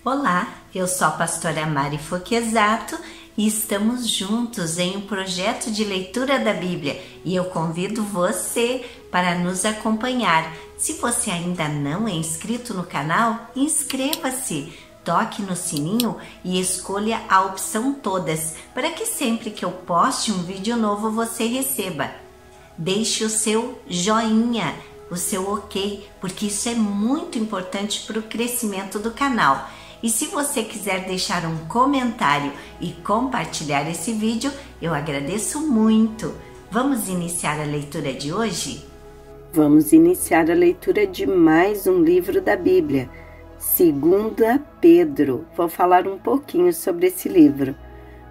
Olá, eu sou a pastora Mari Foquesato e estamos juntos em um projeto de leitura da Bíblia e eu convido você para nos acompanhar. Se você ainda não é inscrito no canal, inscreva-se, toque no sininho e escolha a opção todas para que sempre que eu poste um vídeo novo você receba. Deixe o seu joinha, o seu ok, porque isso é muito importante para o crescimento do canal. E se você quiser deixar um comentário e compartilhar esse vídeo, eu agradeço muito. Vamos iniciar a leitura de hoje? Vamos iniciar a leitura de mais um livro da Bíblia, 2 Pedro. Vou falar um pouquinho sobre esse livro.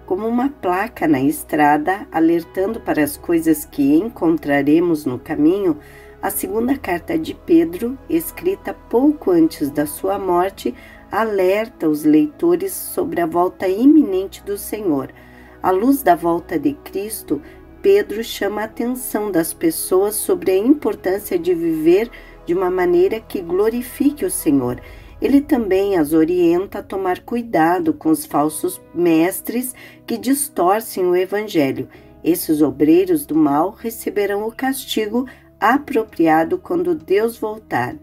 Como uma placa na estrada, alertando para as coisas que encontraremos no caminho, a segunda carta de Pedro, escrita pouco antes da sua morte, alerta os leitores sobre a volta iminente do Senhor. À luz da volta de Cristo, Pedro chama a atenção das pessoas sobre a importância de viver de uma maneira que glorifique o Senhor. Ele também as orienta a tomar cuidado com os falsos mestres que distorcem o Evangelho. Esses obreiros do mal receberão o castigo apropriado quando Deus voltar.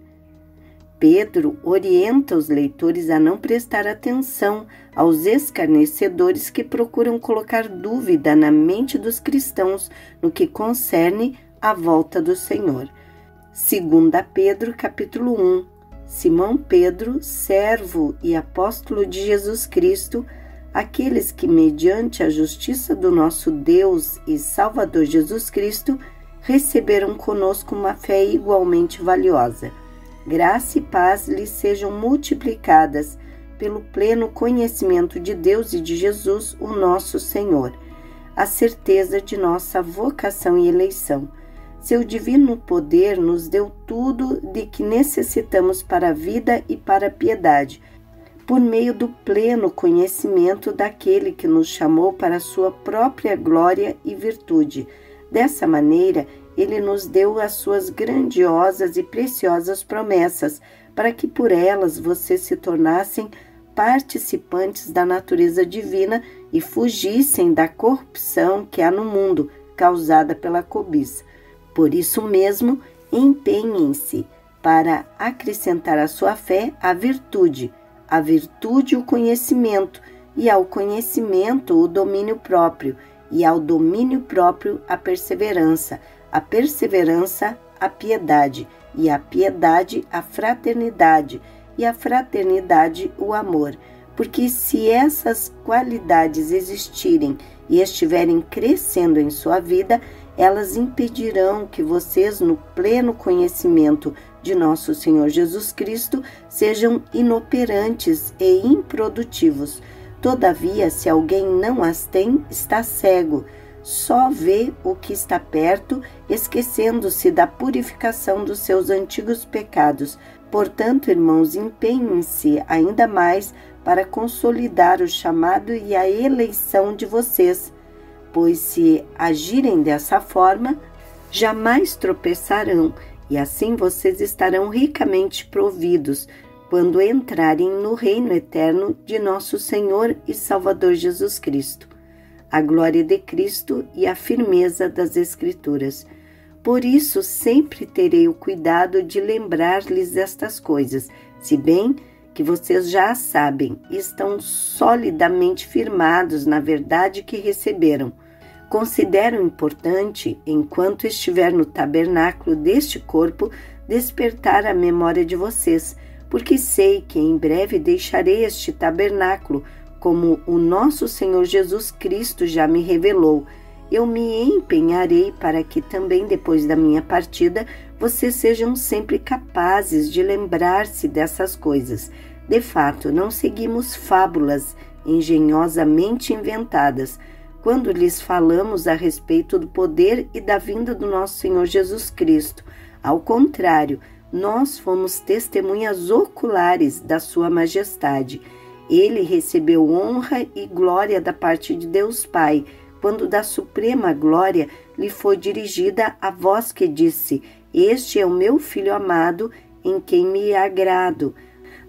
Pedro orienta os leitores a não prestar atenção aos escarnecedores que procuram colocar dúvida na mente dos cristãos no que concerne à volta do Senhor. 2 Pedro, capítulo 1. Simão Pedro, servo e apóstolo de Jesus Cristo, aqueles que, mediante a justiça do nosso Deus e Salvador Jesus Cristo, receberam conosco uma fé igualmente valiosa. Graça e paz lhes sejam multiplicadas pelo pleno conhecimento de Deus e de Jesus, o nosso Senhor, a certeza de nossa vocação e eleição. Seu divino poder nos deu tudo de que necessitamos para a vida e para a piedade, por meio do pleno conhecimento daquele que nos chamou para a sua própria glória e virtude. Dessa maneira, Ele nos deu as suas grandiosas e preciosas promessas, para que por elas vocês se tornassem participantes da natureza divina e fugissem da corrupção que há no mundo, causada pela cobiça. Por isso mesmo, empenhem-se para acrescentar à sua fé a virtude o conhecimento, e ao conhecimento o domínio próprio, e ao domínio próprio a perseverança, a piedade, e a piedade a fraternidade, e a fraternidade o amor. Porque se essas qualidades existirem e estiverem crescendo em sua vida, elas impedirão que vocês, no pleno conhecimento de nosso Senhor Jesus Cristo, sejam inoperantes e improdutivos. Todavia, se alguém não as tem, está cego, só vê o que está perto, esquecendo-se da purificação dos seus antigos pecados. Portanto, irmãos, empenhem-se ainda mais para consolidar o chamado e a eleição de vocês, pois se agirem dessa forma, jamais tropeçarão, e assim vocês estarão ricamente providos quando entrarem no reino eterno de nosso Senhor e Salvador Jesus Cristo. A glória de Cristo e a firmeza das Escrituras. Por isso, sempre terei o cuidado de lembrar-lhes estas coisas, se bem que vocês já as sabem e estão solidamente firmados na verdade que receberam. Considero importante, enquanto estiver no tabernáculo deste corpo, despertar a memória de vocês, porque sei que em breve deixarei este tabernáculo, como o nosso Senhor Jesus Cristo já me revelou. Eu me empenharei para que também depois da minha partida, vocês sejam sempre capazes de lembrar-se dessas coisas. De fato, não seguimos fábulas engenhosamente inventadas, quando lhes falamos a respeito do poder e da vinda do nosso Senhor Jesus Cristo. Ao contrário, nós fomos testemunhas oculares da sua majestade. Ele recebeu honra e glória da parte de Deus Pai, quando da suprema glória lhe foi dirigida a voz que disse: Este é o meu Filho amado, em quem me agrado.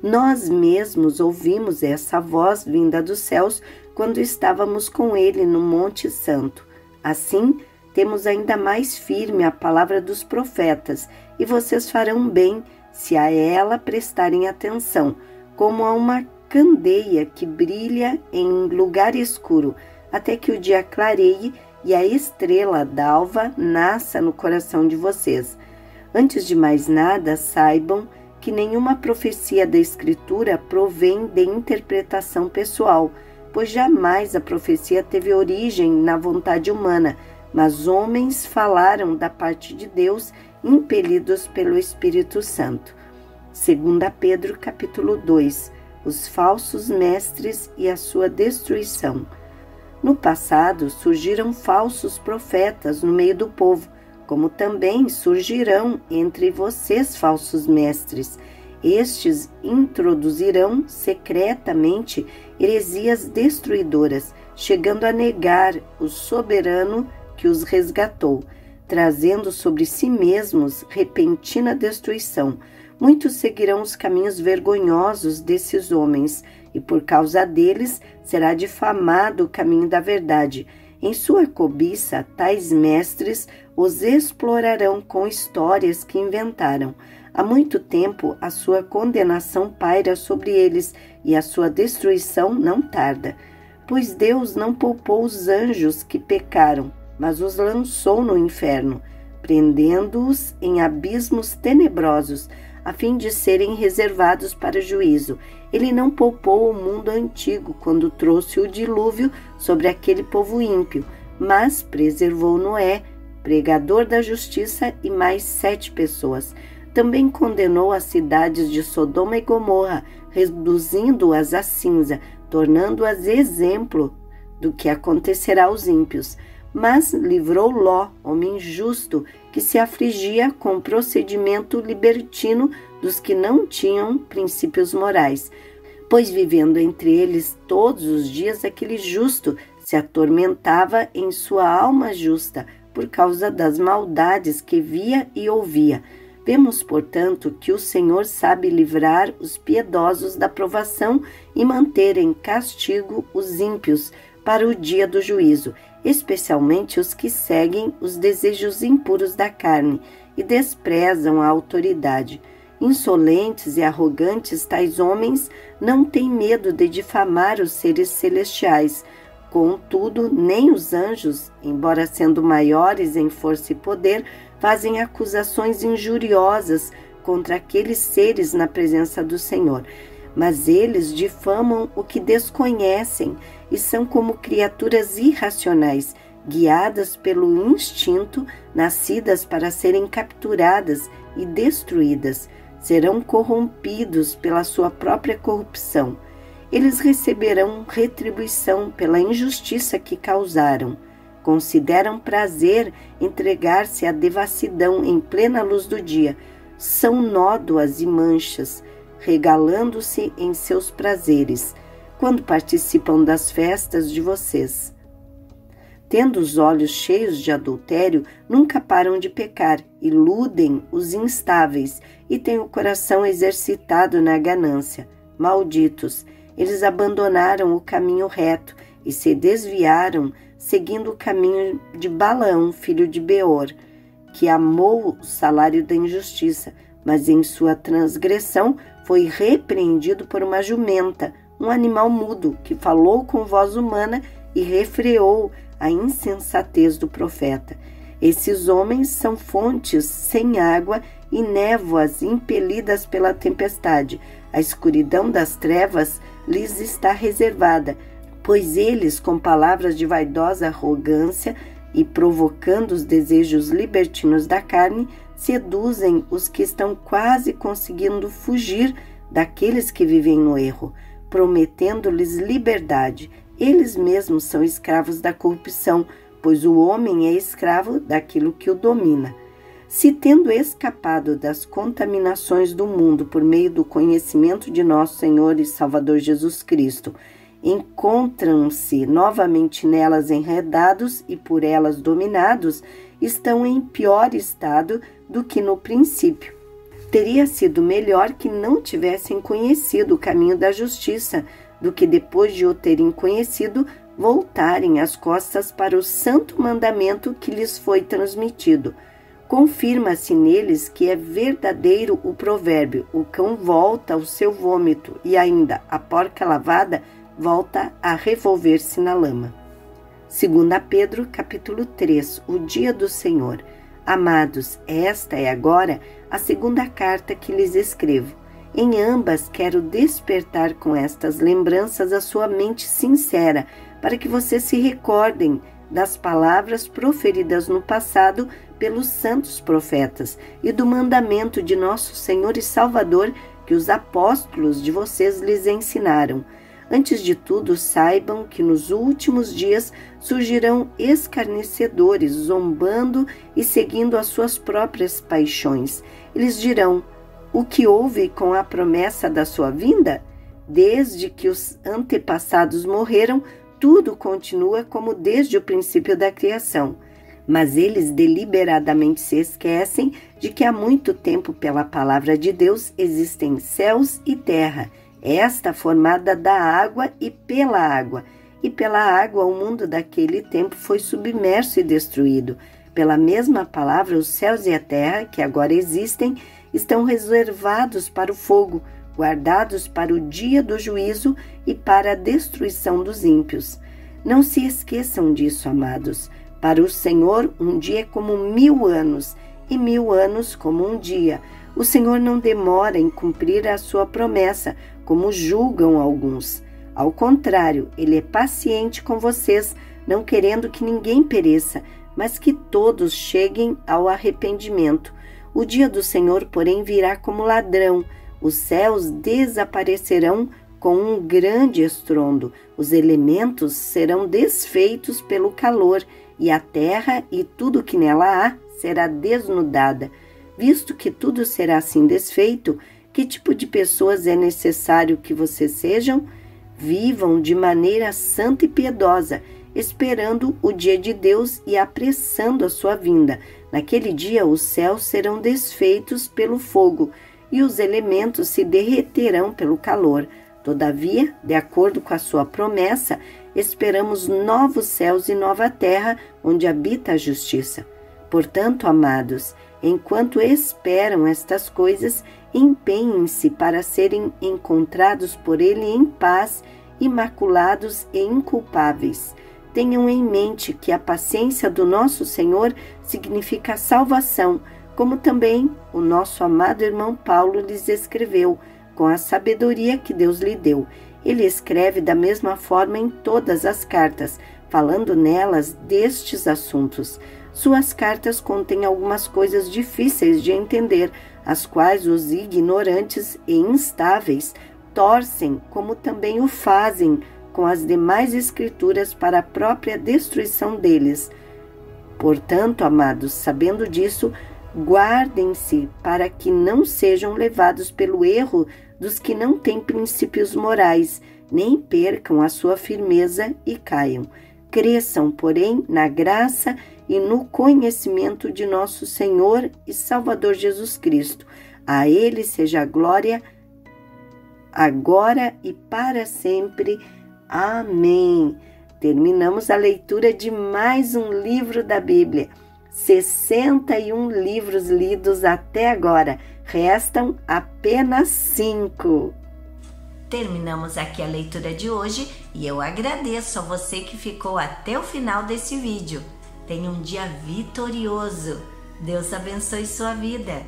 Nós mesmos ouvimos essa voz vinda dos céus quando estávamos com ele no Monte Santo. Assim, temos ainda mais firme a palavra dos profetas, e vocês farão bem se a ela prestarem atenção, como a uma candeia que brilha em lugar escuro, até que o dia clareie e a estrela d'alva nasça no coração de vocês. Antes de mais nada, saibam que nenhuma profecia da Escritura provém de interpretação pessoal, pois jamais a profecia teve origem na vontade humana, mas homens falaram da parte de Deus, impelidos pelo Espírito Santo. 2 Pedro capítulo 2, os falsos mestres e a sua destruição. No passado surgiram falsos profetas no meio do povo, como também surgirão entre vocês falsos mestres. Estes introduzirão secretamente heresias destruidoras, chegando a negar o soberano que os resgatou, trazendo sobre si mesmos repentina destruição. Muitos seguirão os caminhos vergonhosos desses homens, e por causa deles será difamado o caminho da verdade. Em sua cobiça, tais mestres os explorarão com histórias que inventaram. Há muito tempo a sua condenação paira sobre eles, e a sua destruição não tarda. Pois Deus não poupou os anjos que pecaram, mas os lançou no inferno, prendendo-os em abismos tenebrosos, a fim de serem reservados para juízo. Ele não poupou o mundo antigo quando trouxe o dilúvio sobre aquele povo ímpio, mas preservou Noé, pregador da justiça, e mais 7 pessoas. Também condenou as cidades de Sodoma e Gomorra, reduzindo-as a cinza, tornando-as exemplo do que acontecerá aos ímpios. Mas livrou Ló, homem justo, que se afligia com o procedimento libertino dos que não tinham princípios morais. Pois vivendo entre eles todos os dias, aquele justo se atormentava em sua alma justa, por causa das maldades que via e ouvia. Vemos, portanto, que o Senhor sabe livrar os piedosos da provação e manter em castigo os ímpios para o dia do juízo, especialmente os que seguem os desejos impuros da carne e desprezam a autoridade. Insolentes e arrogantes, tais homens não têm medo de difamar os seres celestiais. Contudo, nem os anjos, embora sendo maiores em força e poder, fazem acusações injuriosas contra aqueles seres na presença do Senhor. Mas eles difamam o que desconhecem e são como criaturas irracionais, guiadas pelo instinto, nascidas para serem capturadas e destruídas. Serão corrompidos pela sua própria corrupção. Eles receberão retribuição pela injustiça que causaram. Consideram prazer entregar-se à devassidão em plena luz do dia. São nódoas e manchas, regalando-se em seus prazeres, quando participam das festas de vocês. Tendo os olhos cheios de adultério, nunca param de pecar, iludem os instáveis e têm o coração exercitado na ganância. Malditos, eles abandonaram o caminho reto e se desviaram, seguindo o caminho de Balaão, filho de Beor, que amou o salário da injustiça, mas em sua transgressão foi repreendido por uma jumenta, um animal mudo, que falou com voz humana e refreou a insensatez do profeta. Esses homens são fontes sem água e névoas impelidas pela tempestade. A escuridão das trevas lhes está reservada, pois eles, com palavras de vaidosa arrogância e provocando os desejos libertinos da carne, seduzem os que estão quase conseguindo fugir daqueles que vivem no erro, prometendo-lhes liberdade. Eles mesmos são escravos da corrupção, pois o homem é escravo daquilo que o domina. Se, tendo escapado das contaminações do mundo por meio do conhecimento de nosso Senhor e Salvador Jesus Cristo, encontram-se novamente nelas enredados e por elas dominados, estão em pior estado do que no princípio. Teria sido melhor que não tivessem conhecido o caminho da justiça, do que depois de o terem conhecido, voltarem as costas para o santo mandamento que lhes foi transmitido. Confirma-se neles que é verdadeiro o provérbio: o cão volta ao seu vômito, e ainda a porca lavada volta a revolver-se na lama. 2 Pedro, capítulo 3, o dia do Senhor. Amados, esta é agora a segunda carta que lhes escrevo. Em ambas quero despertar com estas lembranças a sua mente sincera, para que vocês se recordem das palavras proferidas no passado pelos santos profetas e do mandamento de nosso Senhor e Salvador que os apóstolos de vocês lhes ensinaram. Antes de tudo, saibam que nos últimos dias surgirão escarnecedores, zombando e seguindo as suas próprias paixões. Eles dirão: o que houve com a promessa da sua vinda? Desde que os antepassados morreram, tudo continua como desde o princípio da criação. Mas eles deliberadamente se esquecem de que há muito tempo, pela palavra de Deus, existem céus e terra, esta formada da água e pela água. E pela água o mundo daquele tempo foi submerso e destruído. Pela mesma palavra, os céus e a terra, que agora existem, estão reservados para o fogo, guardados para o dia do juízo e para a destruição dos ímpios. Não se esqueçam disso, amados. Para o Senhor, um dia é como 1000 anos, e 1000 anos como um dia. O Senhor não demora em cumprir a sua promessa, como julgam alguns. Ao contrário, Ele é paciente com vocês, não querendo que ninguém pereça, mas que todos cheguem ao arrependimento. O dia do Senhor, porém, virá como ladrão. Os céus desaparecerão com um grande estrondo. Os elementos serão desfeitos pelo calor, e a terra e tudo que nela há será desnudada. Visto que tudo será assim desfeito, que tipo de pessoas é necessário que vocês sejam? Vivam de maneira santa e piedosa, esperando o dia de Deus e apressando a sua vinda. Naquele dia os céus serão desfeitos pelo fogo e os elementos se derreterão pelo calor. Todavia, de acordo com a sua promessa, esperamos novos céus e nova terra, onde habita a justiça. Portanto, amados, enquanto esperam estas coisas, empenhem-se para serem encontrados por Ele em paz, imaculados e inculpáveis. Tenham em mente que a paciência do nosso Senhor significa salvação, como também o nosso amado irmão Paulo lhes escreveu, com a sabedoria que Deus lhe deu. Ele escreve da mesma forma em todas as cartas, falando nelas destes assuntos. Suas cartas contêm algumas coisas difíceis de entender, as quais os ignorantes e instáveis torcem, como também o fazem com as demais escrituras para a própria destruição deles. Portanto, amados, sabendo disso, guardem-se para que não sejam levados pelo erro dos que não têm princípios morais, nem percam a sua firmeza e caiam. Cresçam, porém, na graça e no conhecimento de nosso Senhor e Salvador Jesus Cristo. A Ele seja a glória, agora e para sempre. Amém. Terminamos a leitura de mais um livro da Bíblia. 61 livros lidos até agora. Restam apenas 5. Terminamos aqui a leitura de hoje e eu agradeço a você que ficou até o final desse vídeo. Tenha um dia vitorioso. Deus abençoe sua vida.